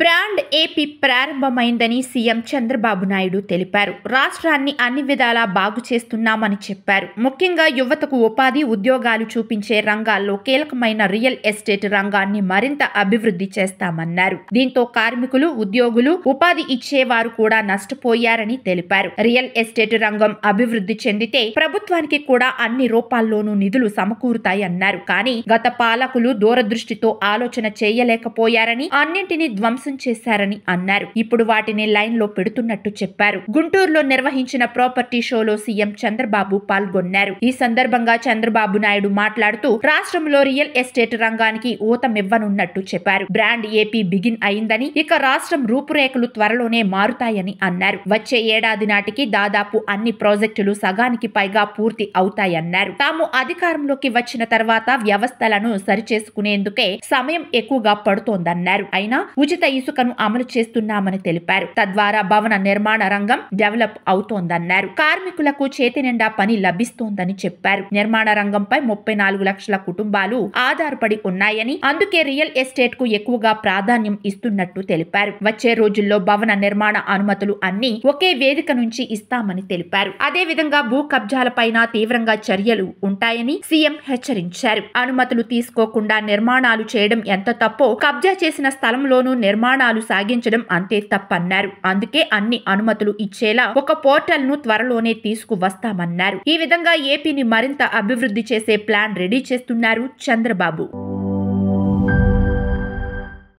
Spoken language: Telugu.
బ్రాండ్ ఏపీ ప్రారంభమైందని సీఎం చంద్రబాబు నాయుడు తెలిపారు. రాష్ట్రాన్ని అన్ని విధాలా బాగు చేస్తున్నామని చెప్పారు. ముఖ్యంగా యువతకు ఉపాధి, ఉద్యోగాలు చూపించే రంగాల్లో కీలకమైన రియల్ ఎస్టేట్ రంగాన్ని మరింత అభివృద్ధి చేస్తామన్నారు. దీంతో కార్మికులు, ఉద్యోగులు, ఉపాధి ఇచ్చేవారు కూడా నష్టపోయారని తెలిపారు. రియల్ ఎస్టేట్ రంగం అభివృద్ధి చెందితే ప్రభుత్వానికి కూడా అన్ని రూపాల్లోనూ నిధులు సమకూరుతాయన్నారు. కానీ గత పాలకులు దూరదృష్టితో ఆలోచన చేయలేకపోయారని, అన్నింటినీ ధ్వంసం చేశారని అన్నారు. ఇప్పుడు వాటిని లైన్ లో పెడుతున్నట్టు చెప్పారు. గుంటూరులో నిర్వహించిన ప్రాపర్టీ షోలో సీఎం చంద్రబాబు పాల్గొన్నారు. ఈ సందర్భంగా చంద్రబాబు నాయుడు మాట్లాడుతూ రాష్ట్రంలో రియల్ ఎస్టేట్ రంగానికి ఊతమివ్వనున్నట్టు చెప్పారు. బ్రాండ్ ఏపీ బిగిన్ అయిందని, ఇక రాష్ట్రం రూపురేఖలు త్వరలోనే మారుతాయని అన్నారు. వచ్చే ఏడాది నాటికి దాదాపు అన్ని ప్రాజెక్టులు సగానికి పైగా పూర్తి అవుతాయన్నారు. తాము అధికారంలోకి వచ్చిన తర్వాత వ్యవస్థలను సరిచేసుకునేందుకే సమయం ఎక్కువగా పడుతోందన్నారు. అయినా ఉచిత ఇసుకను అమలు చేస్తున్నామని తెలిపారు. తద్వారా భవన నిర్మాణ రంగం డెవలప్ అవుతోందన్నారు. కార్మికులకు చేతి నిండా పని లభిస్తోందని చెప్పారు. నిర్మాణ రంగంపై 34 లక్షల కుటుంబాలు ఆధారపడి ఉన్నాయని, అందుకే రియల్ ఎస్టేట్ కు ఎక్కువగా ప్రాధాన్యం ఇస్తున్నట్టు తెలిపారు. వచ్చే రోజుల్లో భవన నిర్మాణ అనుమతులు అన్ని ఒకే వేదిక నుంచి ఇస్తామని తెలిపారు. అదే విధంగా భూ కబ్జాలపైన తీవ్రంగా చర్యలు ఉంటాయని సీఎం హెచ్చరించారు. అనుమతులు తీసుకోకుండా నిర్మాణాలు చేయడం ఎంత తప్పో, కబ్జా చేసిన స్థలంలోనూ నిర్మాణాలు సాగించడం అంతే తప్పన్నారు. అందుకే అన్ని అనుమతులు ఇచ్చేలా ఒక పోర్టల్ ను త్వరలోనే తీసుకువస్తామన్నారు. ఈ విధంగా ఏపీని మరింత అభివృద్ధి చేసే ప్లాన్ రెడీ చేస్తున్నారు చంద్రబాబు.